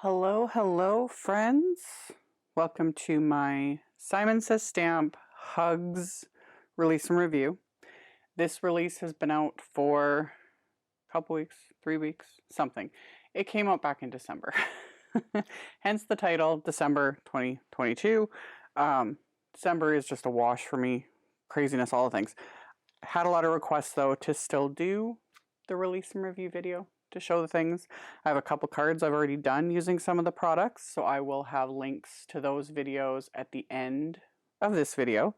Hello, hello, friends. Welcome to my Simon Says Stamp Hugs release and review. This release has been out for a couple weeks, 3 weeks, something. It came out back in December. Hence the title, December 2022. December is just a wash for me. Craziness, all the things. Had a lot of requests though to still do the release and review video, to show the things. I have a couple cards I've already done using some of the products, so I will have links to those videos at the end of this video.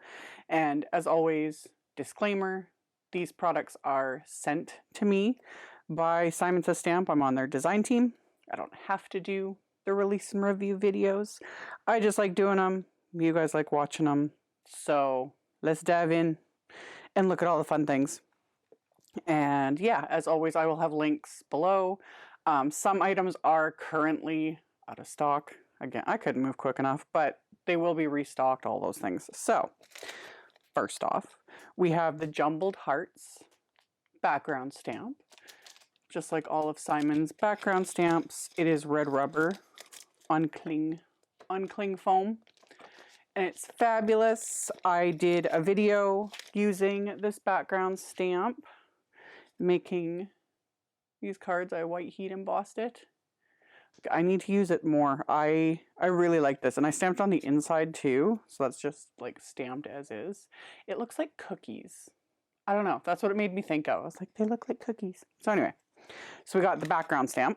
And as always, disclaimer, these products are sent to me by Simon Says Stamp. I'm on their design team. I don't have to do the release and review videos. I just like doing them. You guys like watching them. So let's dive in and look at all the fun things. And yeah, as always, I will have links below. Some items are currently out of stock. Again, I couldn't move quick enough, but they will be restocked, all those things. So, first off, we have the Jumbled Hearts background stamp. Just like all of Simon's background stamps, it is red rubber, uncling foam. And it's fabulous. I did a video using this background stamp, making these cards. I white heat embossed it. I need to use it more. I really like this, and I stamped on the inside too, so that's just like stamped as is. It looks like cookies. I don't know, that's what it made me think of. I was like, they look like cookies. So anyway, so we got the background stamp.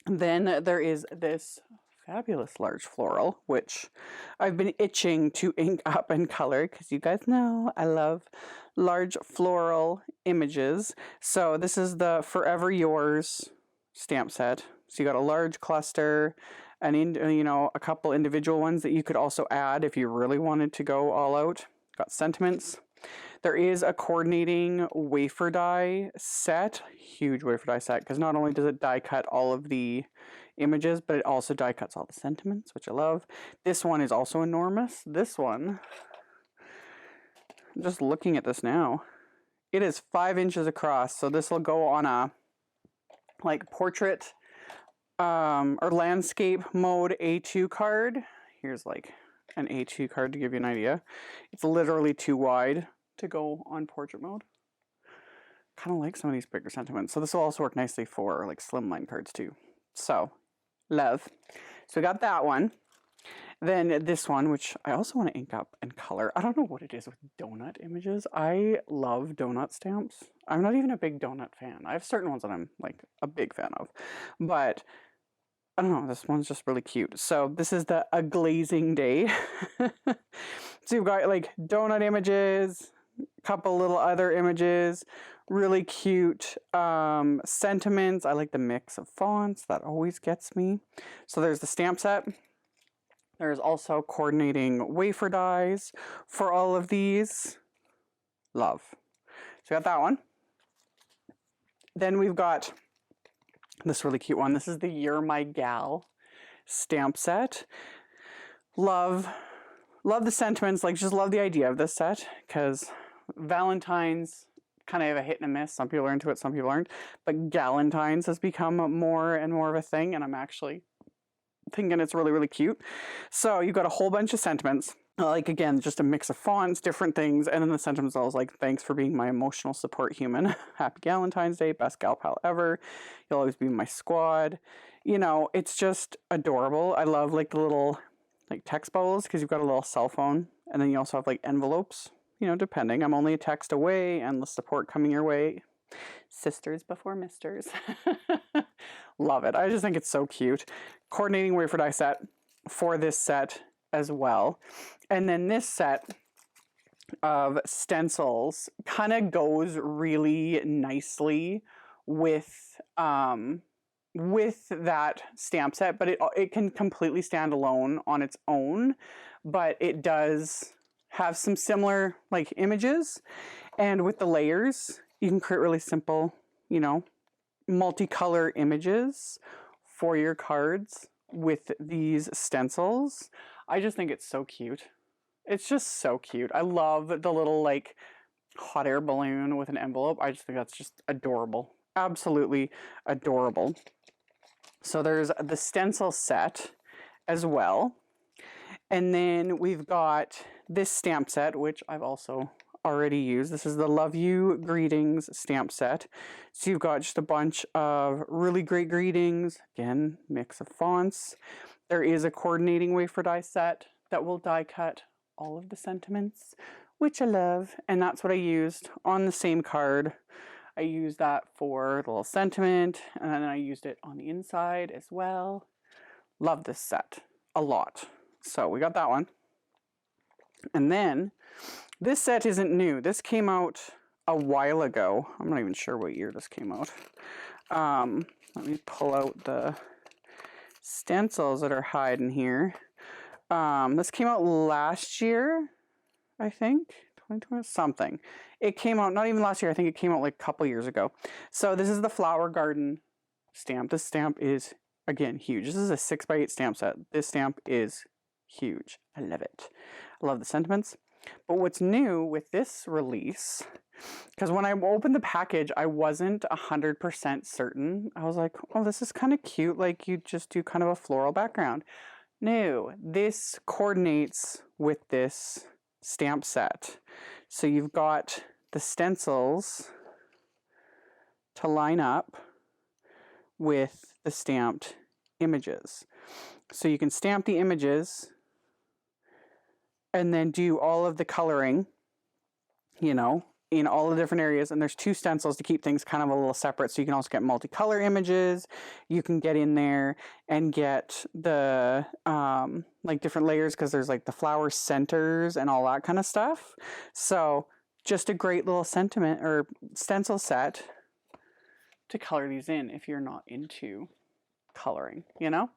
Then there is this fabulous large floral, which I've been itching to ink up and color because you guys know I love large floral images. So this is the Forever Yours stamp set. So you got a large cluster and a couple individual ones that you could also add if you really wanted to go all out. Got sentiments. There is a coordinating wafer die set, huge wafer die set, because not only does it die cut all of the images, but it also die cuts all the sentiments, which I love. This one is also enormous. This one, I'm just looking at this now, it is 5 inches across, so this will go on a like portrait or landscape mode A2 card. Here's like an A2 card to give you an idea. It's literally too wide to go on portrait mode. Kind of like some of these bigger sentiments. So this will also work nicely for like slimline cards too. So, love. So we got that one. Then this one, which I also want to ink up and color. I don't know what it is with donut images. I love donut stamps. I'm not even a big donut fan. I have certain ones that I'm like a big fan of. But I don't know, this one's just really cute. So this is the A Glazing Day. So you've got like donut images, a couple little other images, really cute sentiments. I like the mix of fonts. That always gets me. So there's the stamp set. There's also coordinating wafer dies for all of these. Love. So we got that one. Then we've got this really cute one. This is the You're My Gal stamp set. Love the sentiments, like just love the idea of this set, because Valentine's kind of have a hit and a miss. Some people are into it, some people aren't. But Galentine's has become more and more of a thing, and I'm actually thinking it's really, really cute. So you've got a whole bunch of sentiments. Like, again, just a mix of fonts, different things, and then the sentiments I was like, thanks for being my emotional support human. Happy Galentine's Day, best gal pal ever. You'll always be my squad. You know, it's just adorable. I love like the little like text bubbles, because you've got a little cell phone, and then you also have like envelopes, you know, depending. I'm only a text away, and the support coming your way. Sisters before misters. Love it. I just think it's so cute. Coordinating wafer die set for this set as well. And then this set of stencils kind of goes really nicely with that stamp set, but it can completely stand alone on its own, but it does have some similar like images, and with the layers you can create really simple, you know, multicolor images for your cards with these stencils. I just think it's so cute. It's just so cute. I love the little like hot air balloon with an envelope. I just think that's just adorable. Absolutely adorable. So there's the stencil set as well. And then we've got this stamp set, which I've also already used. This is the Love You Greetings stamp set. So you've got just a bunch of really great greetings. Again, mix of fonts. There is a coordinating wafer die set that will die cut all of the sentiments, which I love. And that's what I used on the same card. I used that for the little sentiment, and then I used it on the inside as well. Love this set a lot. So we got that one. And then this set isn't new. This came out a while ago. I'm not even sure what year this came out. Let me pull out the stencils that are hiding here. This came out last year, I think. 2020 something. It came out not even last year. I think it came out like a couple years ago. So this is the Flower Garden stamp. This stamp is, again, huge. This is a 6x8 stamp set. This stamp is huge. I love it. I love the sentiments. But what's new with this release, because when I opened the package, I wasn't 100% certain. I was like, oh, this is kind of cute. Like you just do kind of a floral background. No, this coordinates with this stamp set. So you've got the stencils to line up with the stamped images. So you can stamp the images and then do all of the coloring, you know, in all the different areas. And there's 2 stencils to keep things kind of a little separate. So you can also get multicolor images. You can get in there and get the like different layers, because there's like the flower centers and all that kind of stuff. So just a great little sentiment or stencil set to color these in if you're not into coloring, you know?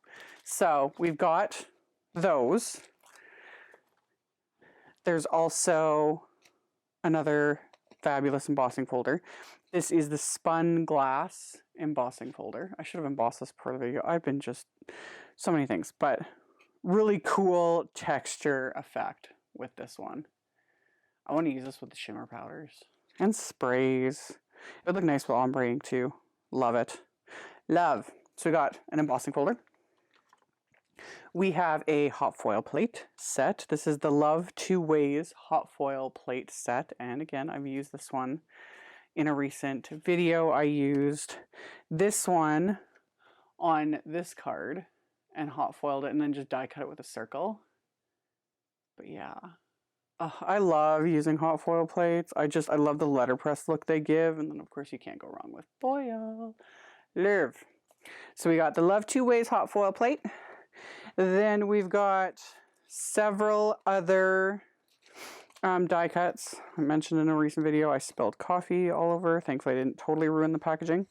So we've got those. There's also another fabulous embossing folder. This is the spun glass embossing folder. I should have embossed this part of the video. I've been just so many things, but really cool texture effect with this one. I want to use this with the shimmer powders and sprays. It would look nice with ombreing too. Love it. Love. So we got an embossing folder. We have a hot foil plate set. This is the Love Two Ways hot foil plate set. And again, I've used this one in a recent video. I used this one on this card and hot foiled it and then just die cut it with a circle. But yeah, I love using hot foil plates. I love the letterpress look they give. And then of course you can't go wrong with foil. Love. So we got the Love Two Ways hot foil plate. Then we've got several other die cuts. I mentioned in a recent video I spilled coffee all over. Thankfully I didn't totally ruin the packaging.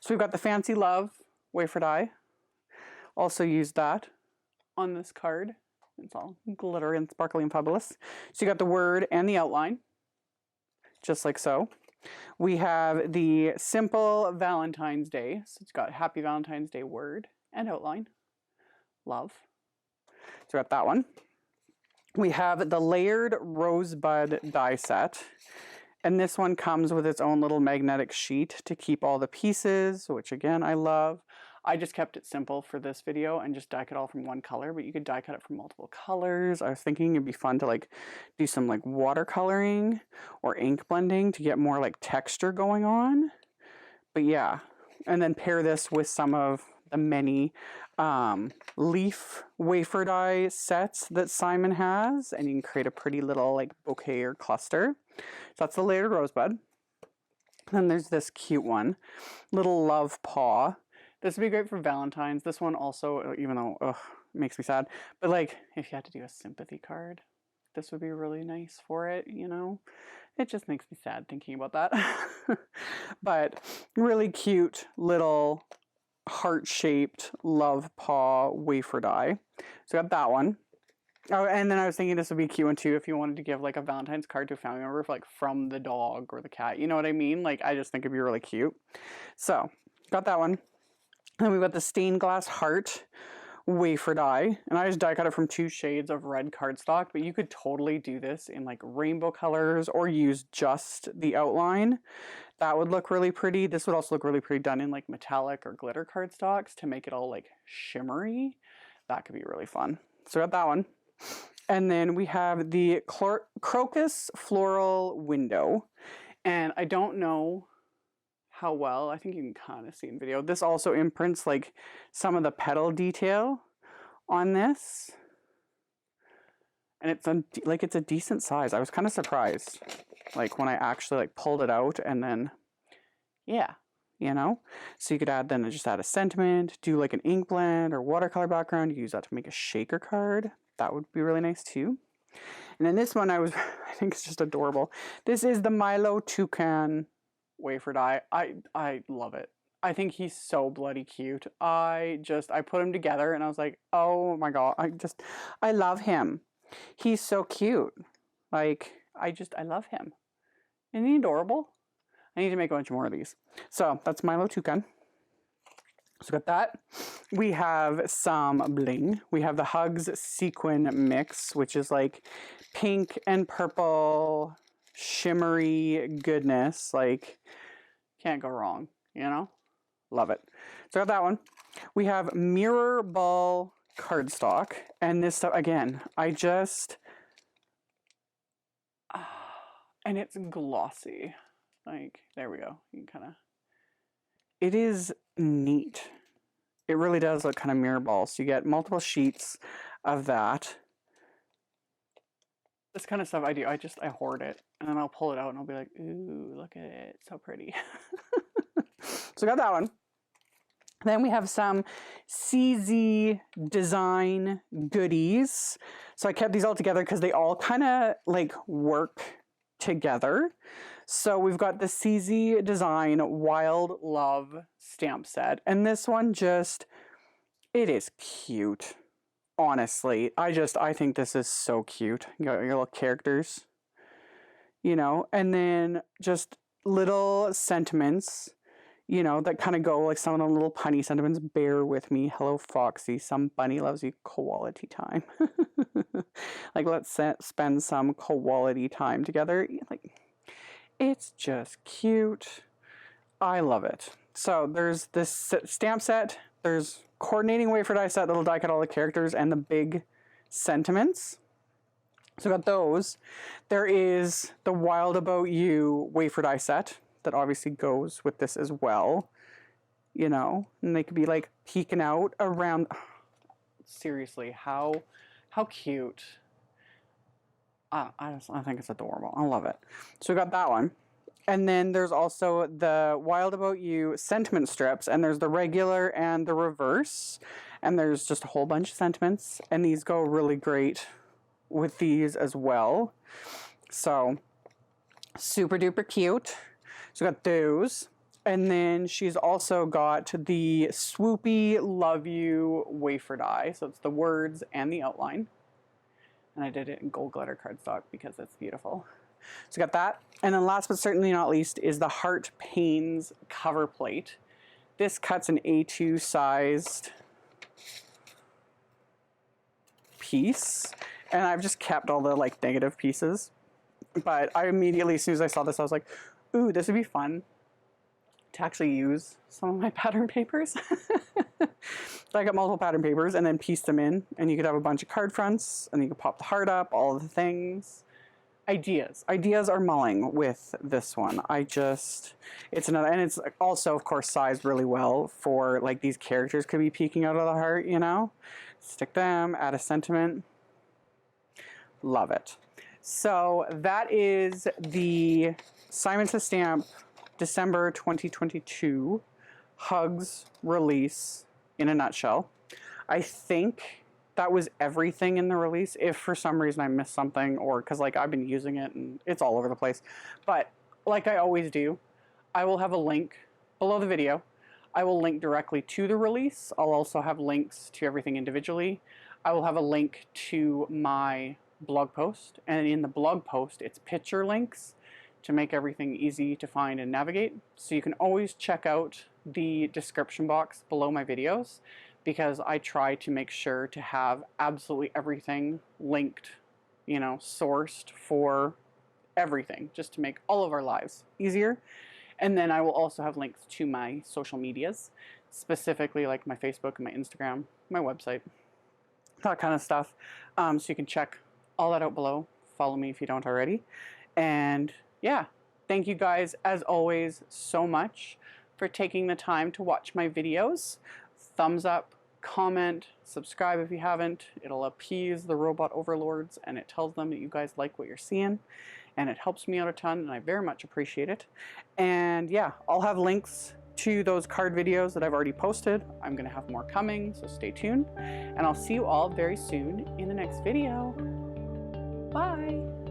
So we've got the Fancy Love wafer die. Also used that on this card. It's all glittery and sparkly and fabulous. So you got the word and the outline, just like so. We have the Simple Valentine's Day. So it's got Happy Valentine's Day word and outline. Love. So we got that one. We have the Layered Rosebud die set. And this one comes with its own little magnetic sheet to keep all the pieces, which again, I love. I just kept it simple for this video and just die cut all from one color, but you could die cut it from multiple colors. I was thinking it'd be fun to like do some like watercoloring or ink blending to get more like texture going on. But yeah, and then pair this with some of the many leaf wafer die sets that Simon has, and you can create a pretty little like bouquet or cluster. So that's the Layered Rosebud. Then there's this cute one, Little Love Paw. This would be great for Valentine's. This one also, even though it makes me sad, but like if you had to do a sympathy card, this would be really nice for it, you know? It just makes me sad thinking about that. But really cute little heart-shaped love paw wafer die. So I got that one. Oh, and then I was thinking this would be a cute one too if you wanted to give like a Valentine's card to a family member, like from the dog or the cat. You know what I mean? Like I just think it'd be really cute. So got that one. And then we've got the Stained Glass Heart wafer die. And I just die cut it from 2 shades of red cardstock, but you could totally do this in like rainbow colors or use just the outline. That would look really pretty. This would also look really pretty done in like metallic or glitter cardstocks to make it all like shimmery. That could be really fun. So we got that one. And then we have the Crocus Floral Window. And I don't know how well, I think you can kind of see in video. This also imprints like some of the petal detail on this. And it's a decent size. I was kind of surprised, like when I actually like pulled it out, and then, yeah, you know. So you could add just add a sentiment, do like an ink blend or watercolor background. You use that to make a shaker card. That would be really nice too. And then this one I think it's just adorable. This is the Milo Toucan wafer die. I love it. I think he's so bloody cute. I put him together and I was like, oh my god, I love him. He's so cute. Like, I love him. Isn't he adorable? I need to make a bunch more of these. So that's Milo Toucan. So got that. We have some bling. We have the Hugs Sequin Mix, which is like pink and purple shimmery goodness. Like, can't go wrong, you know? Love it. So got that one. We have Mirror Ball cardstock, and this stuff again, and it's glossy. Like, there we go. You can kind of, it is neat. It really does look kind of mirror ball. So you get multiple sheets of that. This kind of stuff I do, I hoard it, and then I'll pull it out and I'll be like, ooh, look at it, it's so pretty. So I got that one. Then we have some CZ design goodies. So I kept these all together because they all kind of like work together. So we've got the CZ design Wild Love stamp set. And this one it is cute. Honestly, I think this is so cute. You got your little characters, you know, and then just little sentiments, you know, that kind of go like some of the little punny sentiments. Bear with me. Hello, Foxy. Some bunny loves you. Quality time. Like, let's spend some quality time together. Like, it's just cute. I love it. So there's this stamp set. There's coordinating wafer die set that'll die cut all the characters and the big sentiments. So got those. There is the Wild About You wafer die set that obviously goes with this as well, you know, and they could be like peeking out around. Seriously, how cute. I think it's adorable. I love it. So we got that one. And then there's also the Wild About You sentiment strips, and there's the regular and the reverse, and there's just a whole bunch of sentiments, and these go really great with these as well. So super duper cute. So got those. And then she's also got the Swoopy Love You wafer die. So it's the words and the outline. And I did it in gold glitter cardstock because it's beautiful. So got that. And then last but certainly not least is the Heart Pains cover plate. This cuts an A2 sized piece. And I've just kept all the like negative pieces. But I immediately, as soon as I saw this, I was like, ooh, this would be fun to actually use some of my pattern papers. So I got multiple pattern papers and then piece them in, and you could have a bunch of card fronts, and you could pop the heart up, all of the things. Ideas are mulling with this one. It's another, and it's also, of course, sized really well for like these characters could be peeking out of the heart, you know? Stick them, add a sentiment. Love it. So that is the Simon Says Stamp December 2022 Hugs release in a nutshell. I think that was everything in the release. If for some reason I missed something, or because like I've been using it and it's all over the place. But like I always do, I will have a link below the video. I will link directly to the release. I'll also have links to everything individually. I will have a link to my blog post, and in the blog post it's picture links to make everything easy to find and navigate. So you can always check out the description box below my videos, because I try to make sure to have absolutely everything linked, you know, sourced for everything, just to make all of our lives easier. And then I will also have links to my social medias, specifically like my Facebook and my Instagram, my website, that kind of stuff. So you can check all that out below. Follow me if you don't already. And yeah, thank you guys as always so much for taking the time to watch my videos. Thumbs up, comment, subscribe if you haven't. It'll appease the robot overlords and it tells them that you guys like what you're seeing. And it helps me out a ton and I very much appreciate it. And yeah, I'll have links to those card videos that I've already posted. I'm gonna have more coming, so stay tuned. And I'll see you all very soon in the next video. Bye.